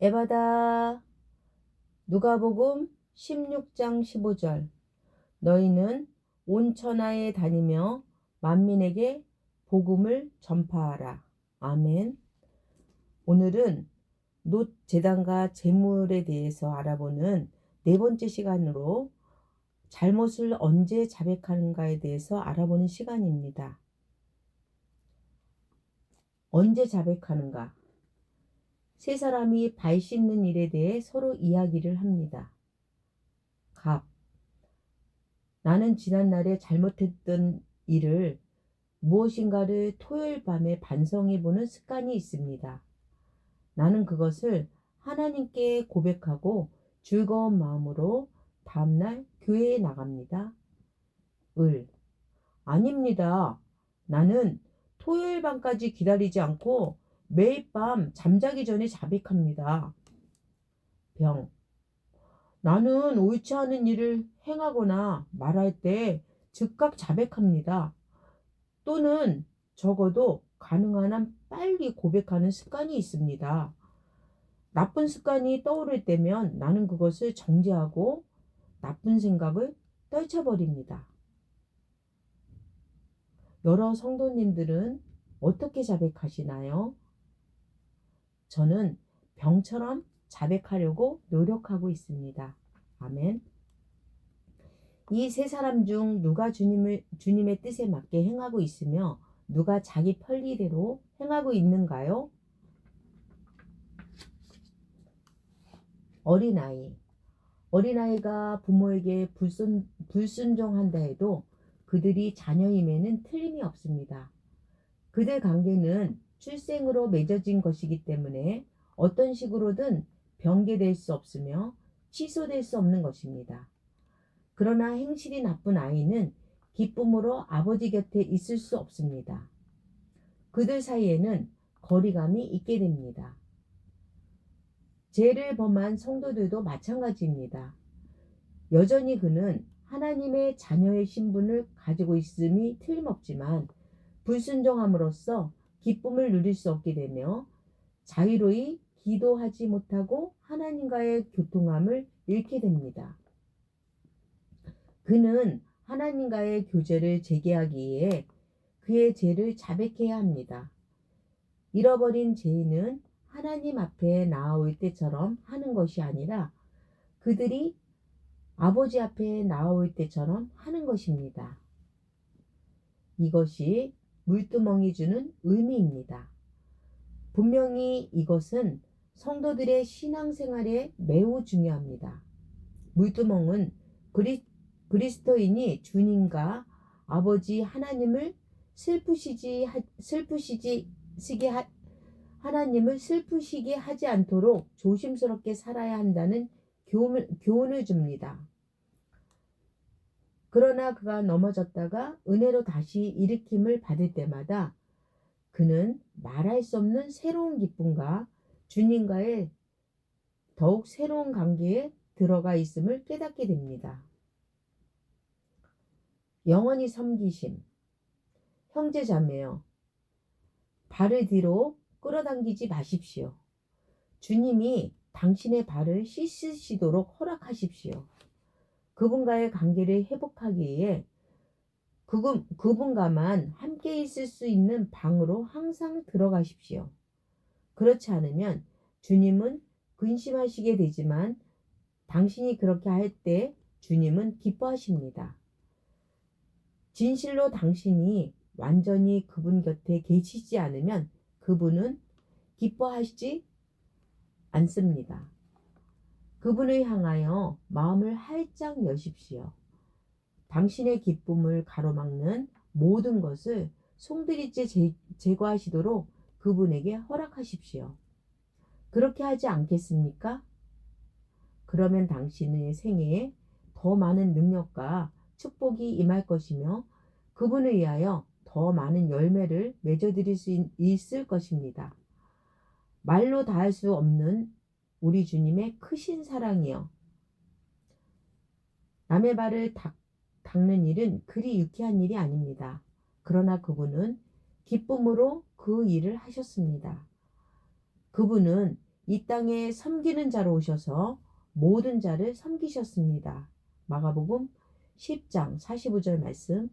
에바다. 누가복음 16장 15절. 너희는 온 천하에 다니며 만민에게 복음을 전파하라. 아멘. 오늘은 놋 제단과 제물에 대해서 알아보는 네 번째 시간으로 잘못을 언제 자백하는가에 대해서 알아보는 시간입니다. 언제 자백하는가? 세 사람이 발 씻는 일에 대해 서로 이야기를 합니다. 갑. 나는 지난날에 잘못했던 일을 무엇인가를 토요일 밤에 반성해보는 습관이 있습니다. 나는 그것을 하나님께 고백하고 즐거운 마음으로 다음날 교회에 나갑니다. 을. 아닙니다. 나는 토요일 밤까지 기다리지 않고 매일 밤 잠자기 전에 자백합니다. 병. 나는 옳지 않은 일을 행하거나 말할 때 즉각 자백합니다. 또는 적어도 가능한 한 빨리 고백하는 습관이 있습니다. 나쁜 습관이 떠오를 때면 나는 그것을 정지하고 나쁜 생각을 떨쳐버립니다. 여러 성도님들은 어떻게 자백하시나요? 저는 병처럼 자백하려고 노력하고 있습니다. 아멘. 이 세 사람 중 누가 주님의 뜻에 맞게 행하고 있으며 누가 자기 편리대로 행하고 있는가요? 어린아이. 어린아이가 부모에게 불순종한다 해도 그들이 자녀임에는 틀림이 없습니다. 그들 관계는 출생으로 맺어진 것이기 때문에 어떤 식으로든 변개될 수 없으며 취소될 수 없는 것입니다. 그러나 행실이 나쁜 아이는 기쁨으로 아버지 곁에 있을 수 없습니다. 그들 사이에는 거리감이 있게 됩니다. 죄를 범한 성도들도 마찬가지입니다. 여전히 그는 하나님의 자녀의 신분을 가지고 있음이 틀림없지만 불순종함으로써 기쁨을 누릴 수 없게 되며 자유로이 기도하지 못하고 하나님과의 교통함을 잃게 됩니다. 그는 하나님과의 교제를 재개하기 위해 그의 죄를 자백해야 합니다. 잃어버린 죄인은 하나님 앞에 나아올 때처럼 하는 것이 아니라 그들이 아버지 앞에 나아올 때처럼 하는 것입니다. 이것이 물두멍이 주는 의미입니다. 분명히 이것은 성도들의 신앙생활에 매우 중요합니다. 물두멍은 그리스도인이 주님과 아버지 하나님을 하나님을 슬프시게 하지 않도록 조심스럽게 살아야 한다는 교훈을 줍니다. 그러나 그가 넘어졌다가 은혜로 다시 일으킴을 받을 때마다 그는 말할 수 없는 새로운 기쁨과 주님과의 더욱 새로운 관계에 들어가 있음을 깨닫게 됩니다. 영원히 섬기심. 형제자매여, 발을 뒤로 끌어당기지 마십시오. 주님이 당신의 발을 씻으시도록 허락하십시오. 그분과의 관계를 회복하기 위해 그분과만 함께 있을 수 있는 방으로 항상 들어가십시오. 그렇지 않으면 주님은 근심하시게 되지만 당신이 그렇게 할 때 주님은 기뻐하십니다. 진실로 당신이 완전히 그분 곁에 계시지 않으면 그분은 기뻐하시지 않습니다. 그분을 향하여 마음을 활짝 여십시오. 당신의 기쁨을 가로막는 모든 것을 송두리째 제거하시도록 그분에게 허락하십시오. 그렇게 하지 않겠습니까? 그러면 당신의 생애에 더 많은 능력과 축복이 임할 것이며 그분을 위하여 더 많은 열매를 맺어드릴 수 있을 것입니다. 말로 다할 수 없는 우리 주님의 크신 사랑이여. 남의 발을 닦는 일은 그리 유쾌한 일이 아닙니다. 그러나 그분은 기쁨으로 그 일을 하셨습니다. 그분은 이 땅에 섬기는 자로 오셔서 모든 자를 섬기셨습니다. 마가복음 10장 45절 말씀.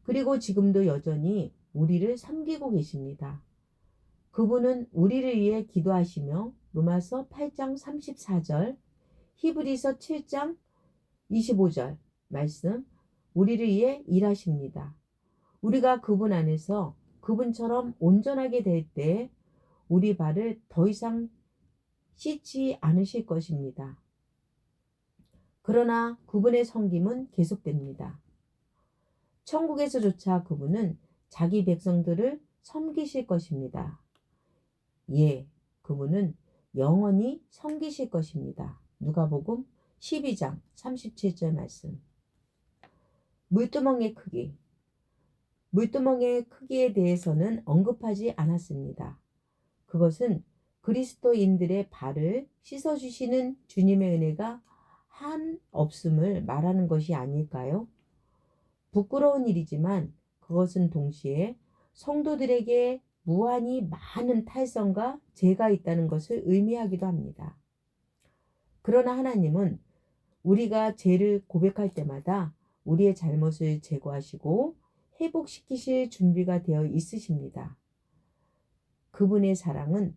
그리고 지금도 여전히 우리를 섬기고 계십니다. 그분은 우리를 위해 기도하시며 로마서 8장 34절, 히브리서 7장 25절 말씀, 우리를 위해 일하십니다. 우리가 그분 안에서 그분처럼 온전하게 될 때 우리 발을 더 이상 씻지 않으실 것입니다. 그러나 그분의 섬김은 계속됩니다. 천국에서조차 그분은 자기 백성들을 섬기실 것입니다. 예, 그분은 영원히 섬기실 것입니다. 누가복음 12장 37절 말씀. 물두멍의 크기. 물두멍의 크기에 대해서는 언급하지 않았습니다. 그것은 그리스도인들의 발을 씻어주시는 주님의 은혜가 한 없음을 말하는 것이 아닐까요? 부끄러운 일이지만 그것은 동시에 성도들에게 무한히 많은 탈선과 죄가 있다는 것을 의미하기도 합니다. 그러나 하나님은 우리가 죄를 고백할 때마다 우리의 잘못을 제거하시고 회복시키실 준비가 되어 있으십니다. 그분의 사랑은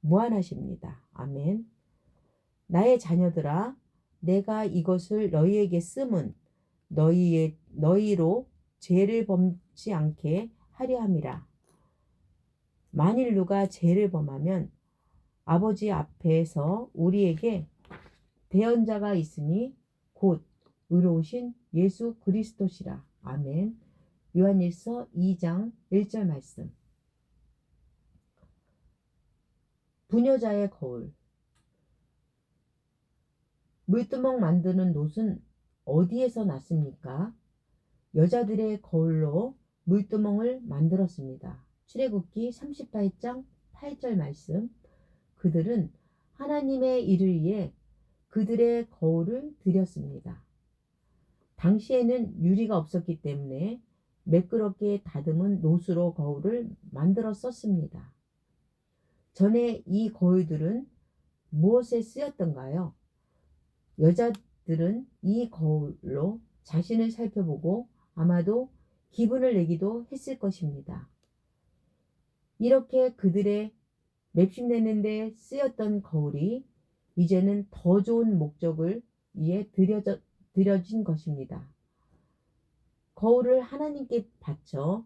무한하십니다. 아멘. 나의 자녀들아, 내가 이것을 너희에게 쓰면 너희로 죄를 범지 않게 하려 함이라. 만일 누가 죄를 범하면 아버지 앞에서 우리에게 대언자가 있으니 곧 의로우신 예수 그리스도시라. 아멘. 요한일서 2장 1절 말씀. 부녀자의 거울. 물두멍 만드는 놋은 어디에서 났습니까? 여자들의 거울로 물두멍을 만들었습니다. 출애굽기 38장 8절 말씀. 그들은 하나님의 일을 위해 그들의 거울을 드렸습니다. 당시에는 유리가 없었기 때문에 매끄럽게 다듬은 놋으로 거울을 만들어 썼습니다. 전에 이 거울들은 무엇에 쓰였던가요? 여자들은 이 거울로 자신을 살펴보고 아마도 기분을 내기도 했을 것입니다. 이렇게 그들의 맵심내는 데 쓰였던 거울이 이제는 더 좋은 목적을 위해 드려진 것입니다. 거울을 하나님께 바쳐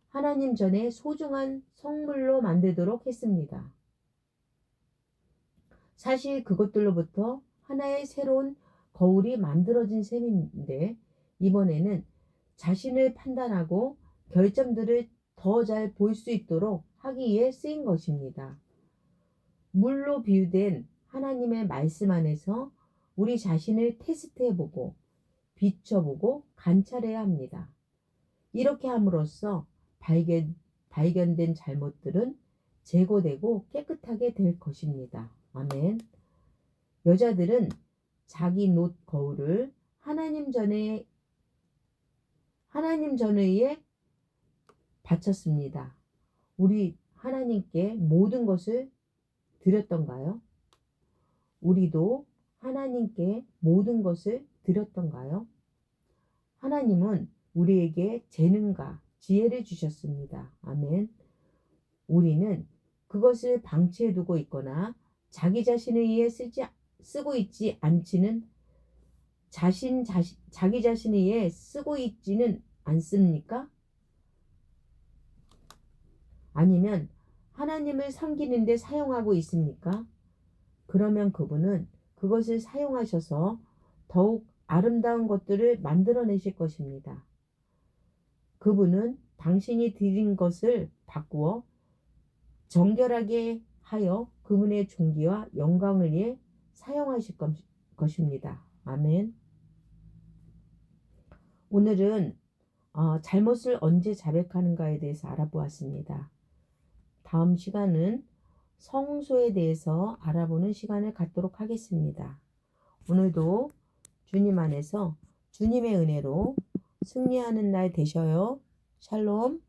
하나님 전에 소중한 성물로 만들도록 했습니다. 사실 그것들로부터 하나의 새로운 거울이 만들어진 셈인데 이번에는 자신을 판단하고 결점들을 더 잘 볼 수 있도록 하기 위해 쓰인 것입니다. 물로 비유된 하나님의 말씀 안에서 우리 자신을 테스트해보고 비춰보고 관찰해야 합니다. 이렇게 함으로써 발견된 잘못들은 제거되고 깨끗하게 될 것입니다. 아멘. 여자들은 자기 놋 거울을 하나님 전에 바쳤습니다. 우리 하나님께 모든 것을 드렸던가요? 우리도 하나님께 모든 것을 드렸던가요? 하나님은 우리에게 재능과 지혜를 주셨습니다. 아멘. 우리는 그것을 방치해두고 있거나 자기 자신을 위해 쓰고 있지 않지는 자기 자신을 위해 쓰고 있지는 않습니까? 아니면 하나님을 섬기는 데 사용하고 있습니까? 그러면 그분은 그것을 사용하셔서 더욱 아름다운 것들을 만들어내실 것입니다. 그분은 당신이 드린 것을 바꾸어 정결하게 하여 그분의 존귀와 영광을 위해 사용하실 것입니다. 아멘. 오늘은 잘못을 언제 자백하는가에 대해서 알아보았습니다. 다음 시간은 성소에 대해서 알아보는 시간을 갖도록 하겠습니다. 오늘도 주님 안에서 주님의 은혜로 승리하는 날 되셔요. 샬롬.